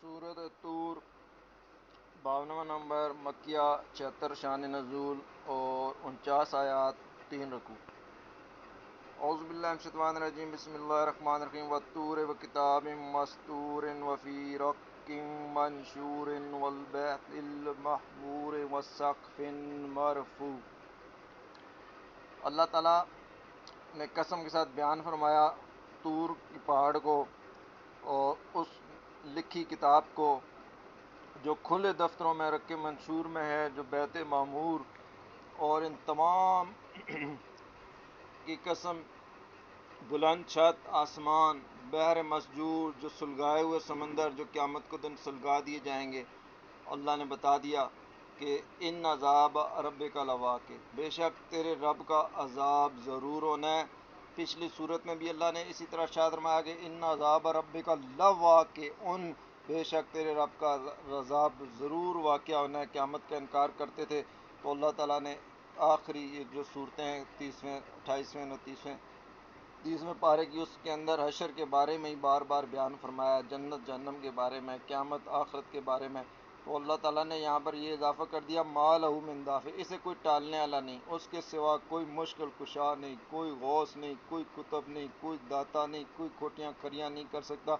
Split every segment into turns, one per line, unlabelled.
سورۃ طور 52واں نمبر مکیہ 76 شان نزول اور 49 آیات 3 رکوع۔ اعوذ باللہ من الشیطان الرجیم بسم اللہ الرحمن الرحیم والطور وکتاب مسطور وفی رق منشور والبیت المحمور والسقف مرفوع۔ اللہ تعالیٰ نے قسم کے ساتھ بیان فرمایا طور کی پہاڑ کو اور اس لکھی کتاب کو جو کھلے دفتروں میں رکھ منشور میں ہے، جو بیت معمور، اور ان تمام کی قسم بلند چھت، آسمان، بحر مسجور، جو سلگائے ہوئے سمندر جو قیامت کو دن سلگا دیے جائیں گے۔ اللہ نے بتا دیا کہ ان عذاب ربک لواقع، بے شک تیرے رب کا عذاب ضرور ہونا ہے۔ پچھلی صورت میں بھی اللہ نے اسی طرح ارشاد فرمایا کہ ان عذاب ربک لواقع، بے شک تیرے رب کا عذاب ضرور واقع ہونا ہے۔ قیامت کا انکار کرتے تھے تو اللہ تعالیٰ نے آخری یہ جو صورتیں ہیں 30ویں 28ویں 29ویں پارے کی، اس کے اندر حشر کے بارے میں ہی بار بار بیان فرمایا، جنت جہنم کے بارے میں، قیامت آخرت کے بارے میں۔ تو اللہ تعالیٰ نے یہاں پر یہ اضافہ کر دیا ما لہ من دافع، اسے کوئی ٹالنے والا نہیں، اس کے سوا کوئی مشکل کشا نہیں، کوئی غوث نہیں، کوئی کتب نہیں، کوئی داتا نہیں، کوئی کھوٹیاں کھریاں نہیں کر سکتا،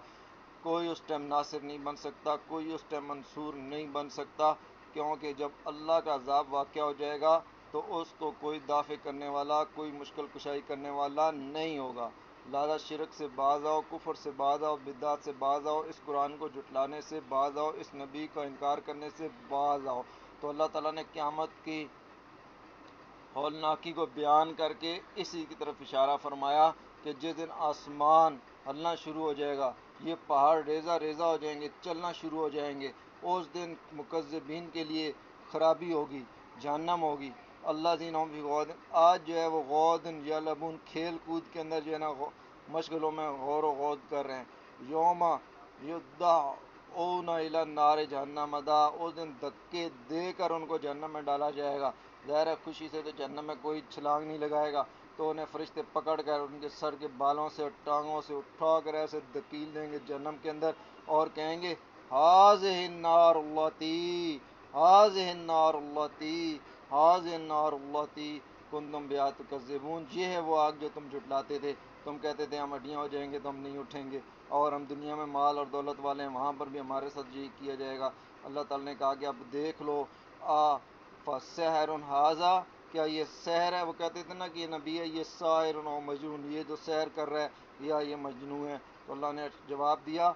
کوئی اس ٹائم ناصر نہیں بن سکتا، کوئی اس ٹائم منصور نہیں بن سکتا، کیونکہ جب اللہ کا عذاب واقع ہو جائے گا تو اس کو کوئی دافع کرنے والا، کوئی مشکل کشائی کرنے والا نہیں ہوگا۔ لہذا شرک سے باز آؤ، کفر سے باز آؤ، بدعت سے باز آؤ، اس قرآن کو جھٹلانے سے باز آؤ، اس نبی کا انکار کرنے سے باز آؤ۔ تو اللہ تعالیٰ نے قیامت کی ہولناکی کو بیان کر کے اسی کی طرف اشارہ فرمایا کہ جس دن آسمان ہلنا شروع ہو جائے گا، یہ پہاڑ ریزہ ریزہ ہو جائیں گے، چلنا شروع ہو جائیں گے، اس دن مکذبین کے لیے خرابی ہوگی، جہنم ہوگی۔ اللہ زینہم فی غودن، آج جو ہے وہ غودن یا لبون، کھیل کود کے اندر جو ہے نا مشغلوں میں غور و غود کر رہے ہیں۔ یوم یدعون الی النار جہنم دا، اس دن دھکے دے کر ان کو جہنم میں ڈالا جائے گا۔ ظاہر ہے خوشی سے تو جہنم میں کوئی چھلانگ نہیں لگائے گا، تو انہیں فرشتے پکڑ کر ان کے سر کے بالوں سے اور ٹانگوں سے اٹھا کر ایسے دھکیل دیں گے جہنم کے اندر، اور کہیں گے ہاذہ النار اللتی، ہاذہ النار اللتی، ہاذہ النار اللتی کنتم بہا تکذبون، یہ ہے وہ آگ جو تم جھٹلاتے تھے، تم کہتے تھے ہم ہڈیاں ہو جائیں گے تو ہم نہیں اٹھیں گے، اور ہم دنیا میں مال اور دولت والے ہیں، وہاں پر بھی ہمارے ساتھ یہی کیا جائے گا۔ اللہ تعالیٰ نے کہا کہ اب دیکھ لو، فسحر ھذا، کیا یہ سحر ہے؟ وہ کہتے تھے نا کہ یہ نبی ہے، یہ ساحر و مجنون، یہ جو سحر کر رہا ہے یا یہ مجنون ہے۔ تو اللہ نے جواب دیا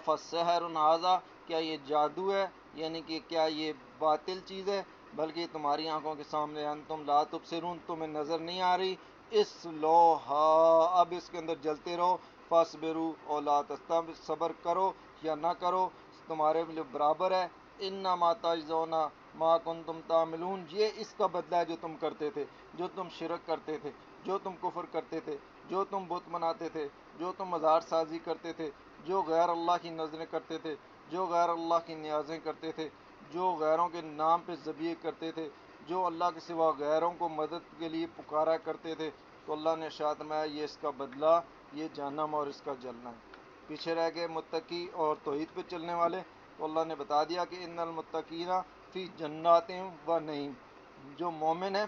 فسحر ھذا، کیا یہ جادو ہے، یعنی کہ کیا یہ باطل چیز ہے؟ بلکہ تمہاری آنکھوں کے سامنے، انتم لا تبصرون، تمہیں نظر نہیں آ رہی، اس لوہا، اب اس کے اندر جلتے رہو، فاصبروا اور لا تستعجلوا، صبر کرو یا نہ کرو تمہارے لیے برابر ہے، انما تجزون ما کنتم تعملون، یہ اس کا بدلہ ہے جو تم کرتے تھے، جو تم شرک کرتے تھے، جو تم کفر کرتے تھے، جو تم بت بناتے تھے، جو تم مزار سازی کرتے تھے، جو غیر اللہ کی نظریں کرتے تھے، جو غیر اللہ کی نیازیں کرتے تھے، جو غیروں کے نام پہ ذبیح کرتے تھے، جو اللہ کے سوا غیروں کو مدد کے لیے پکارا کرتے تھے، تو اللہ نے ارشاد فرمایا یہ اس کا بدلہ، یہ جہنم اور اس کا جلنا ہے۔ پیچھے رہ گئے متقی اور توحید پہ چلنے والے، تو اللہ نے بتا دیا کہ ان المتقین فی جنات و نعیم، جو مومن ہیں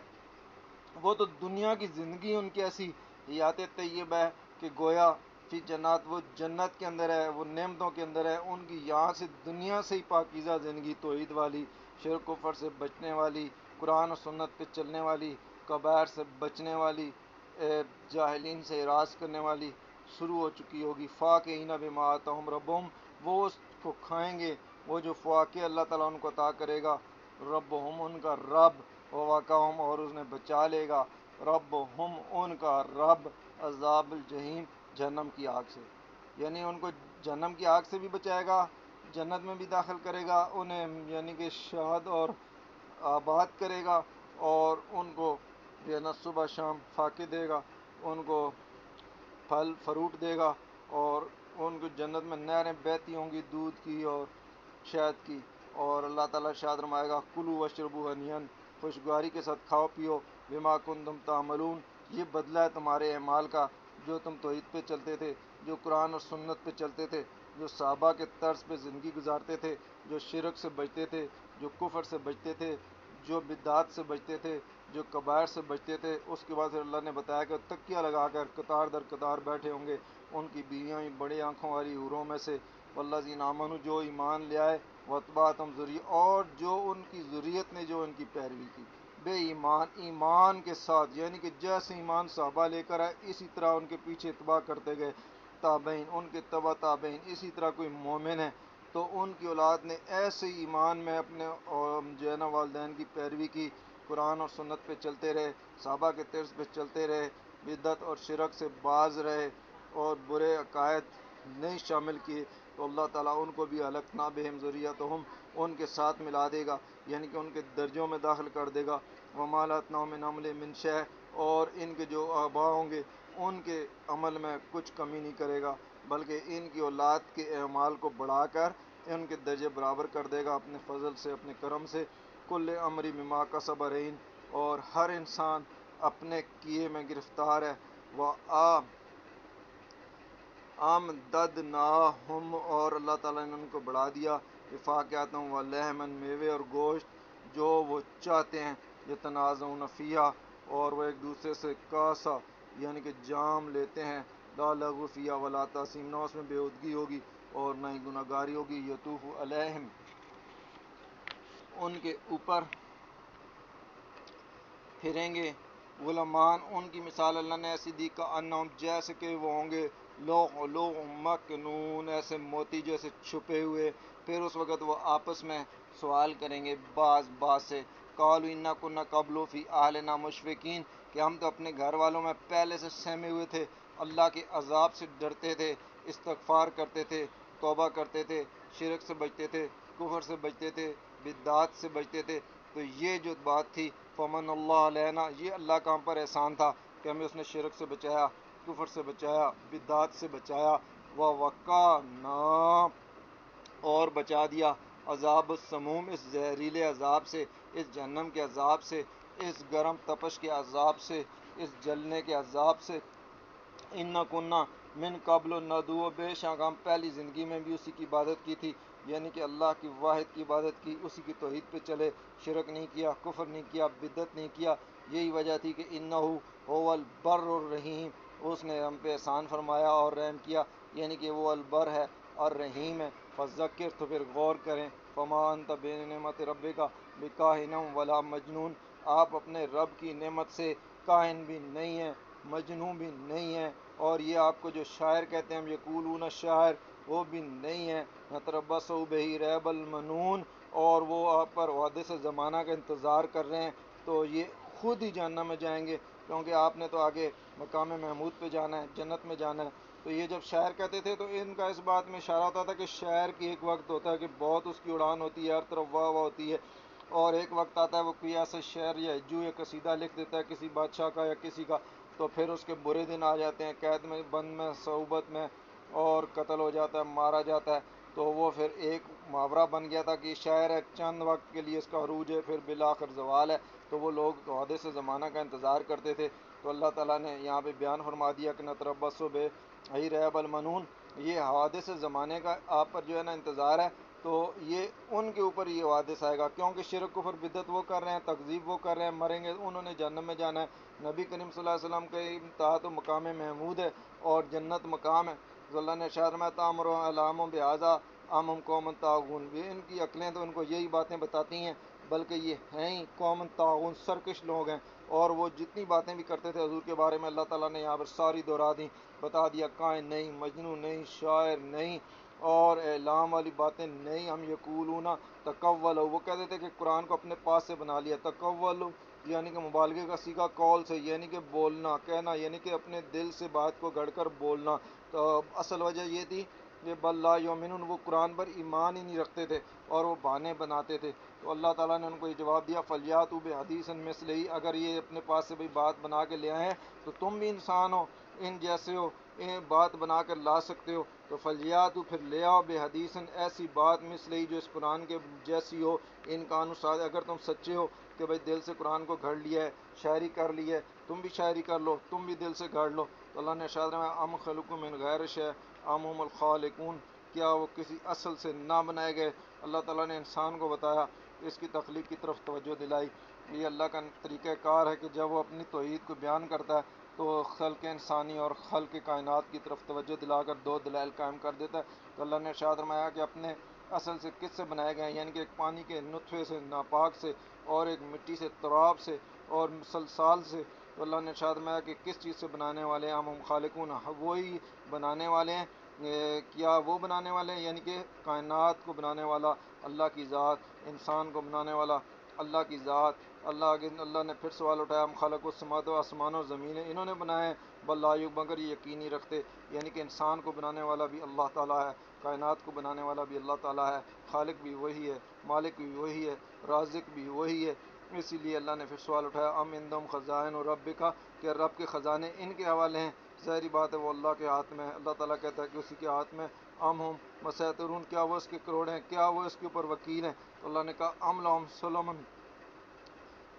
وہ تو دنیا کی زندگی ان کی ایسی حیات طیبہ ہے کہ گویا فی جنات، وہ جنت کے اندر ہے، وہ نعمتوں کے اندر ہے، ان کی یہاں سے دنیا سے ہی پاکیزہ زندگی، توحید والی، شرک کفر سے بچنے والی، قرآن و سنت پہ چلنے والی، کبائر سے بچنے والی، جاہلین سے اراض کرنے والی شروع ہو چکی ہوگی۔ فاکہین بما آتاہم ربہم، وہ اس کو کھائیں گے، وہ جو فواکہ اللہ تعالیٰ ان کو عطا کرے گا، ربہم ان کا رب، ووقاہم اور اس نے بچا لے گا، ربہم ان کا رب، عذاب الجحیم جہنم کی آگ سے، یعنی ان کو جہنم کی آگ سے بھی بچائے گا، جنت میں بھی داخل کرے گا انہیں، یعنی کہ شاد اور آباد کرے گا، اور ان کو جو ہے نا صبح شام فاقے دے گا، ان کو پھل فروٹ دے گا، اور ان کو جنت میں نہریں بہتی ہوں گی دودھ کی اور شہد کی، اور اللہ تعالیٰ ارشاد فرمائے گا کلوا واشربوا ہنیئا، خوشگواری کے ساتھ کھاؤ پیو، بما کنتم تعملون، یہ بدلہ ہے تمہارے اعمال کا، جو تم توحید پہ چلتے تھے، جو قرآن اور سنت پہ چلتے تھے، جو صحابہ کے طرز پہ زندگی گزارتے تھے، جو شرک سے بچتے تھے، جو کفر سے بچتے تھے، جو بدعات سے بچتے تھے، جو کبائر سے بچتے تھے، اس کے بعد پھر اللہ نے بتایا کہ تکیہ لگا کر قطار در قطار بیٹھے ہوں گے، ان کی بیویاں بڑی آنکھوں والی حوروں میں سے، والذین آمنوا جو ایمان لے آئے، واتبعتہم ذریہ اور جو ان کی ذریت نے جو ان کی پیروی کی، بے ایمان کے ساتھ، یعنی کہ جیسے ایمان صحابہ لے کر آئے اسی طرح ان کے پیچھے اتباع کرتے گئے، تابعین ان کے تبع تابعین، اسی طرح کوئی مومن ہے تو ان کی اولاد نے ایسے ایمان میں اپنے جو ہے نا والدین کی پیروی کی، قرآن اور سنت پہ چلتے رہے، صحابہ کے طرز پہ چلتے رہے، بدعت اور شرک سے باز رہے اور برے عقائد نہیں شامل کیے، تو اللہ تعالیٰ ان کو بھی القنا بہم ذریتہم ان کے ساتھ ملا دے گا، یعنی کہ ان کے درجوں میں داخل کر دے گا، وما لتنا من عمل من شیء اور ان کے جو آبا ہوں گے ان کے عمل میں کچھ کمی نہیں کرے گا، بلکہ ان کی اولاد کے اعمال کو بڑھا کر ان کے درجے برابر کر دے گا اپنے فضل سے، اپنے کرم سے، کل امری بما کسب رہین اور ہر انسان اپنے کیے میں گرفتار ہے، آمددناہم اور اللہ تعالیٰ نے ان کو بڑھا دیا، وفاقیاتم و لحمن میوے اور گوشت جو وہ چاہتے ہیں، یتنازعون فیہا اور وہ ایک دوسرے سے کاسا یعنی کہ جام لیتے ہیں، لا لغو فیہا ولا تاثیم نہ اس میں بے ہودگی ہوگی اور نہ ہی گناہ گاری ہوگی، یطوف علیہم ان کے اوپر پھریں گے، غلامان ان کی مثال اللہ نے ایسی دی کہ انہم جیسے کہ وہ ہوں گے لوگ مکنون ایسے موتی جیسے چھپے ہوئے، پھر اس وقت وہ آپس میں سوال کریں گے بعض سے، قالوا انا کنا قبل فی اہلنا مشفقین کہ ہم تو اپنے گھر والوں میں پہلے سے سہمے ہوئے تھے، اللہ کے عذاب سے ڈرتے تھے، استغفار کرتے تھے، توبہ کرتے تھے، شرک سے بچتے تھے، کفر سے بچتے تھے، بدعات سے بچتے تھے، تو یہ جو بات تھی فمن اللہ علینا یہ اللہ کا ہم پر احسان تھا کہ ہمیں اس نے شرک سے بچایا، کفر سے بچایا، بدعات سے بچایا، ووقانا اور بچا دیا عذاب السموم اس زہریلے عذاب سے، اس جہنم کے عذاب سے، اس گرم تپش کے عذاب سے، اس جلنے کے عذاب سے، ان کننا من قبل ندعو بے شک ہم پہلی زندگی میں بھی اسی کی عبادت کی تھی، یعنی کہ اللہ کی واحد کی عبادت کی، اسی کی توحید پہ چلے، شرک نہیں کیا، کفر نہیں کیا، بدعت نہیں کیا، یہی وجہ تھی کہ انہ هو البر الرحیم اس نے ہم پہ احسان فرمایا اور رحم کیا، یعنی کہ وہ البر ہے اور رحیم ہے، فذکر تو پھر غور کریں، فما انت بنعمت ربک بکاہن ولا مجنون آپ اپنے رب کی نعمت سے کاہن بھی نہیں ہیں، مجنون بھی نہیں ہیں، اور یہ آپ کو جو شاعر کہتے ہیں ہم یقولون شاعر وہ بھی نہیں ہے، نتربصوا بہ ریب المنون اور وہ آپ پر حادث زمانہ کا انتظار کر رہے ہیں، تو یہ خود ہی جہنم میں جائیں گے کیونکہ آپ نے تو آگے مقام محمود پہ جانا ہے، جنت میں جانا ہے۔ تو یہ جب شاعر کہتے تھے تو ان کا اس بات میں اشارہ ہوتا تھا کہ شاعر کی ایک وقت ہوتا ہے کہ بہت اس کی اڑان ہوتی ہے، ہر طرف واہ واہ ہوتی ہے، اور ایک وقت آتا ہے وہ کوئی ایسا شعر یا ہجو یا قصیدہ لکھ دیتا ہے کسی بادشاہ کا یا کسی کا، تو پھر اس کے برے دن آ جاتے ہیں، قید میں بند میں صعوبت میں اور قتل ہو جاتا ہے، مارا جاتا ہے، تو وہ پھر ایک محاورہ بن گیا تھا کہ شاعر ہے چند وقت کے لیے اس کا عروج ہے پھر بالآخر زوال ہے، تو وہ لوگ حادث زمانہ کا انتظار کرتے تھے، تو اللہ تعالیٰ نے یہاں پہ بیان فرما دیا کہ نتربص بہ ریب المنون یہ حادث زمانے کا آپ پر جو ہے نا انتظار ہے، تو یہ ان کے اوپر یہ حادث آئے گا کیونکہ شرک کفر بدعت وہ کر رہے ہیں، تکذیب وہ کر رہے ہیں، مریں گے انہوں نے جہنم میں جانا ہے، نبی کریم صلی اللہ علیہ وسلم کے انتہا تو مقام محمود ہے اور جنت مقام ہے، تو اللہ نے ارشاد فرمایا تامر علام بہذا ام قوم طاغون بھی ان کی عقلیں تو ان کو یہی باتیں بتاتی ہیں بلکہ یہ ہیں ہی قوم طاغون سرکش لوگ ہیں، اور وہ جتنی باتیں بھی کرتے تھے حضور کے بارے میں اللہ تعالیٰ نے یہاں پر ساری دہرا دیں، بتا دیا کائن نہیں، مجنون نہیں، شاعر نہیں اور اعلام والی باتیں نہیں، ہم یقولون تقول وہ کہتے تھے کہ قرآن کو اپنے پاس سے بنا لیا، تقول یعنی کہ مبالغے کا سیکھا قول سے یعنی کہ بولنا کہنا یعنی کہ اپنے دل سے بات کو گڑھ کر بولنا، تو اصل وجہ یہ تھی کہ بل لا یؤمنون وہ قرآن پر ایمان ہی نہیں رکھتے تھے اور وہ بہانے بناتے تھے، تو اللہ تعالیٰ نے ان کو یہ جواب دیا فلیاتوا بحدیث مثلہ اگر یہ اپنے پاس سے بھی بات بنا کے لے آئے ہیں تو تم بھی انسان ہو ان جیسے ہو، بات بنا کر لا سکتے ہو، تو فلیاتوا پھر لے آؤ بحدیث ایسی بات مثلہ جو اس قرآن کے جیسی ہو، ان کانوا صادقین اگر تم سچے ہو کہ بھائی دل سے قرآن کو گھڑ لیا ہے، شاعری کر لی ہے، تم بھی شاعری کر لو، تم بھی دل سے گھڑ لو، تو اللہ نے ارشاد فرمایا ام خلقوا من غیر شیء ام هم الخالقون کیا وہ کسی اصل سے نہ بنائے گئے؟ اللہ تعالیٰ نے انسان کو بتایا، اس کی تخلیق کی طرف توجہ دلائی۔ یہ اللہ کا طریقہ کار ہے کہ جب وہ اپنی توحید کو بیان کرتا ہے تو خلق انسانی اور خلق کائنات کی طرف توجہ دلا کر دو دلائل قائم کر دیتا ہے۔ تو اللہ نے ارشاد فرمایا کہ اپنے اصل سے کس سے بنائے گئے ہیں، یعنی کہ ایک پانی کے نطفے سے ناپاک سے، اور ایک مٹی سے تراب سے، اور سلسال سے۔ تو اللہ نے ارشاد فرمایا کہ کس چیز سے بنانے والے ہیں؟ ہم خالقون، وہی بنانے والے ہیں۔ کیا وہ بنانے والے ہیں؟ یعنی کہ کائنات کو بنانے والا اللہ کی ذات، انسان کو بنانے والا اللہ کی ذات۔ اللہ نے پھر سوال اٹھایا، ہم خالق السماوات، آسمان اور زمینیں انہوں نے بنائے ہیں؟ بل لا یؤمنون، مگر یہ یقین نہیں رکھتے۔ یعنی کہ انسان کو بنانے والا بھی اللہ تعالیٰ ہے، کائنات کو بنانے والا بھی اللہ تعالیٰ ہے، خالق بھی وہی ہے، مالک بھی وہی ہے، رازق بھی وہی ہے۔ اسی لیے اللہ نے پھر سوال اٹھایا، ام عندہم خزائن ربک، کہ رب کے خزانے ان کے حوالے ہیں؟ ظاہری بات ہے وہ اللہ کے ہاتھ میں ہے۔ اللہ تعالیٰ کہتا ہے کہ اسی کے ہاتھ میں۔ ام ہم مسیطرون، کیا وہ اس کے کروڑ ہیں، کیا وہ اس کے اوپر وکیل ہیں؟ تو اللہ نے کہا، ام لہم سلم،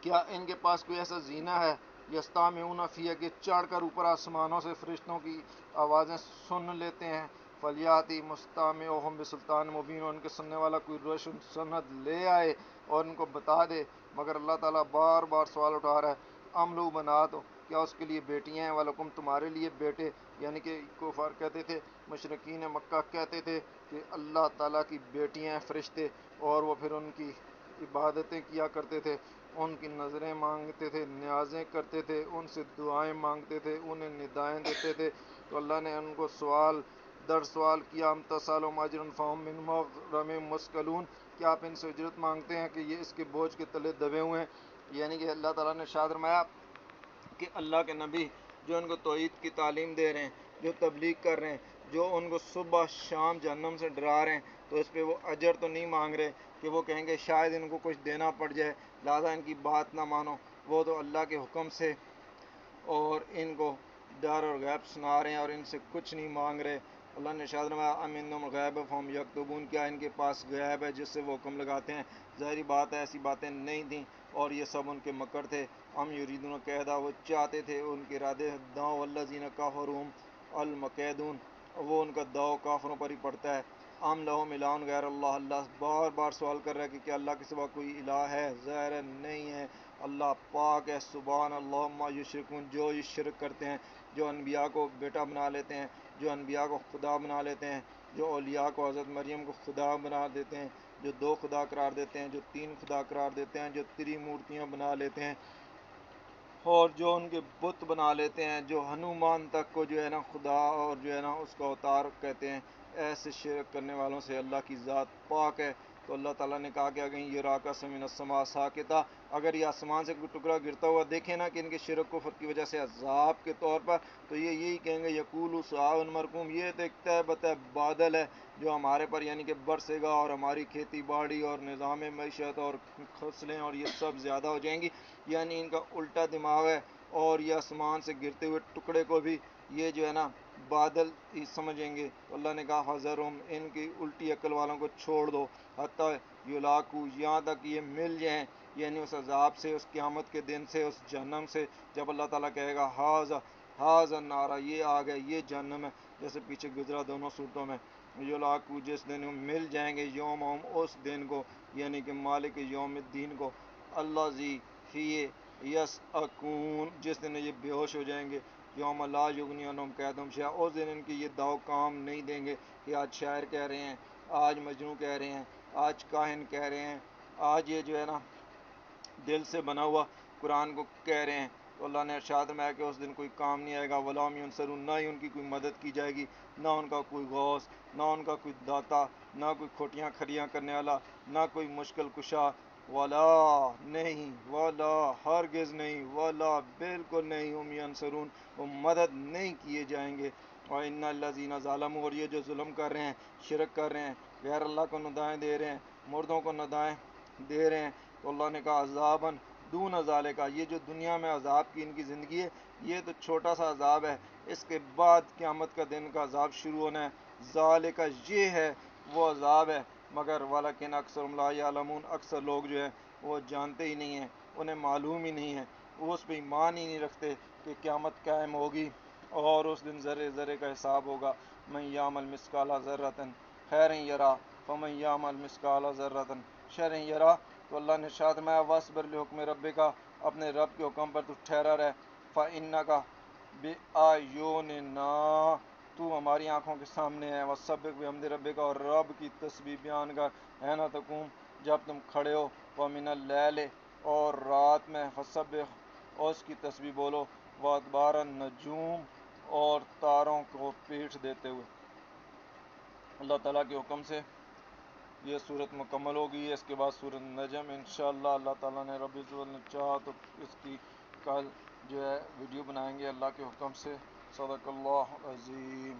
کیا ان کے پاس کوئی ایسا زینہ ہے، یستمعون فیہ، کہ چڑھ کر اوپر آسمانوں سے فرشتوں کی آوازیں سن لیتے ہیں؟ فلیاتی مستمعہم بسلطان مبین، ان کے سننے والا کوئی روشن سند لے آئے اور ان کو بتا دے۔ مگر اللہ تعالیٰ بار بار سوال اٹھا رہا ہے، ام لہو بنات، کیا اس کے لیے بیٹیاں ہیں، ولکم، تمہارے لیے بیٹے؟ یعنی کہ کفار کہتے تھے، مشرکین مکہ کہتے تھے کہ اللہ تعالیٰ کی بیٹیاں ہیں فرشتے، اور وہ پھر ان کی عبادتیں کیا کرتے تھے، ان کی نظریں مانگتے تھے، نیازیں کرتے تھے، ان سے دعائیں مانگتے تھے، انہیں ندائیں دیتے تھے۔ تو اللہ نے ان کو سوال در سوال کیا، ام تسألہم اجرا فہم من مغرم مثقلون، کیا آپ ان سے اجرت مانگتے ہیں کہ یہ اس کے بوجھ کے تلے دبے ہوئے ہیں؟ یعنی کہ اللہ تعالیٰ نے ارشاد فرمایا کہ اللہ کے نبی جو ان کو توحید کی تعلیم دے رہے ہیں، جو تبلیغ کر رہے ہیں، جو ان کو صبح شام جہنم سے ڈرا رہے ہیں، تو اس پہ وہ اجر تو نہیں مانگ رہے کہ وہ کہیں گے شاید ان کو کچھ دینا پڑ جائے لہٰذا ان کی بات نہ مانو۔ وہ تو اللہ کے حکم سے اور ان کو ڈر اور غیب سنا رہے ہیں اور ان سے کچھ نہیں مانگ رہے۔ اللہ نے ارشاد فرمایا، ام عندہم الغیب فہم یکتبون، کیا ان کے پاس غیب ہے جس سے وہ حکم لگاتے ہیں؟ ظاہری بات ہے ایسی باتیں نہیں تھیں اور یہ سب ان کے مکر تھے۔ ام یریدون کیدا، وہ چاہتے تھے، ان کے ارادے، داؤ والذین کفروا ہم المکیدون، وہ ان کا داؤ کافروں پر ہی پڑتا ہے۔ ام لہم الہ غیر اللہ، اللہ بار بار سوال کر رہا ہے کہ کیا اللہ کے سوا کوئی الہ ہے؟ ظاہر نہیں ہے، اللہ پاک ہے، سبحان اللہ عما یشرکون، جو یہ شرک کرتے ہیں، جو انبیاء کو بیٹا بنا لیتے ہیں، جو انبیاء کو خدا بنا لیتے ہیں، جو اولیاء کو حضرت مریم کو خدا بنا دیتے ہیں، جو دو خدا قرار دیتے ہیں، جو تین خدا قرار دیتے ہیں، جو تریمورتیاں بنا لیتے ہیں، اور جو ان کے بت بنا لیتے ہیں، جو ہنومان تک کو جو ہے نا خدا اور جو ہے نا اس کا اوتار کہتے ہیں، ایسے شرک کرنے والوں سے اللہ کی ذات پاک ہے۔ تو اللہ تعالیٰ نے کہا کہ اگر یہ راکس من السماء ساقطہ، اگر یہ آسمان سے کوئی ٹکڑا گرتا ہوا دیکھیں نا کہ ان کے شرک کفر کی وجہ سے عذاب کے طور پر، تو یہ یہی کہیں گے یقول سحاب مرکوم، یہ تو ایک طے بطے بادل ہے جو ہمارے پر یعنی کہ برسے گا اور ہماری کھیتی باڑی اور نظام معیشت اور فصلیں اور یہ سب زیادہ ہو جائیں گی۔ یعنی ان کا الٹا دماغ ہے، اور یہ آسمان سے گرتے ہوئے ٹکڑے کو بھی یہ جو ہے نا بادل ہی سمجھیں گے۔ تو اللہ نے کہا حذرہم، ان کی الٹی عقل والوں کو چھوڑ دو، حتیٰ یلاقو، یہاں تک یہ مل جائیں، یعنی اس عذاب سے، اس قیامت کے دن سے، اس جہنم سے، جب اللہ تعالیٰ کہے گا ہاذا النار، یہ آگ ہے، یہ جہنم ہے، جیسے پیچھے گزرا دونوں صورتوں میں۔ یلاقو، جس دن مل جائیں گے، یومہم، اس دن کو، یعنی کہ مالک یوم الدین کو، الذی فیہ یسعقون، جس دن یہ بے ہوش ہو جائیں گے، یوم لا یغنی عنہم کیدہم شیئا، اس دن ان کی یہ داؤ کام نہیں دیں گے کہ آج شاعر کہہ رہے ہیں، آج مجنوں کہہ رہے ہیں، آج کاہن کہہ رہے ہیں، آج یہ جو ہے نا دل سے بنا ہوا قرآن کو کہہ رہے ہیں۔ تو اللہ نے ارشاد فرمایا کہ اس دن کوئی کام نہیں آئے گا، ولا هم ینصرون، نہ ہی ان کی کوئی مدد کی جائے گی، نہ ان کا کوئی غوث، نہ ان کا کوئی داتا، نہ کوئی کھوٹیاں کھڑیاں کرنے والا، نہ کوئی مشکل کشا، ولا نہیں، ولا ہرگز نہیں، ولا بالکل نہیں، هم ینصرون، وہ مدد نہیں کیے جائیں گے۔ وَإِنَّ الَّذِينَ ظَلَمُوا، اور یہ جو ظلم کر رہے ہیں، شرک کر رہے ہیں، غیر اللہ کو ندائیں دے رہے ہیں، مردوں کو ندائیں دے رہے ہیں، تو اللہ نے کہا عذاباً دون ذالک، یہ جو دنیا میں عذاب کی ان کی زندگی ہے یہ تو چھوٹا سا عذاب ہے، اس کے بعد قیامت کا دن کا عذاب شروع ہونا ہے، ذالک، یہ ہے وہ عذاب ہے، مگر ولکن اکثرهم لا یعلمون، اکثر لوگ جو ہیں وہ جانتے ہی نہیں ہیں، انہیں معلوم ہی نہیں ہے، وہ اس پہ ایمان ہی نہیں رکھتے کہ قیامت قائم ہوگی اور اس دن ذرے ذرے کا حساب ہوگا۔ من یعمل مثقال ذرۃ خیر یرا فمن یعمل مثقال ذرۃ شر یرا. تو اللہ نے ارشاد فرمایا وَاصْبِرْ لِحُکْمِ رَبِّکَ اپنے رب کے حکم پر تو ٹھہرا رہ. فَإِنَّکَ بِأَعْیُنِنَا تو ہماری آنکھوں کے سامنے ہے. وَسَبِّحْ بِحَمْدِ رَبِّکَ اور رب کی تسبیح بیان کر حین تقوم جب تم کھڑے ہو. وَمِنَ اللَّیلِ اور رات میں فَسَبِّحْ اور اس کی تسبیح بولو. وَأَدْبَارَ النُّجُومِ اور تاروں کو پیٹھ دیتے ہوئے. اللہ تعالیٰ کے حکم سے یہ صورت مکمل ہوگی. اس کے بعد سورۃ نجم انشاءاللہ اللہ تعالیٰ نے رب العزت نے چاہا تو اس کی کل جو ہے ویڈیو بنائیں گے اللہ کے حکم سے. صدق اللہ عظیم.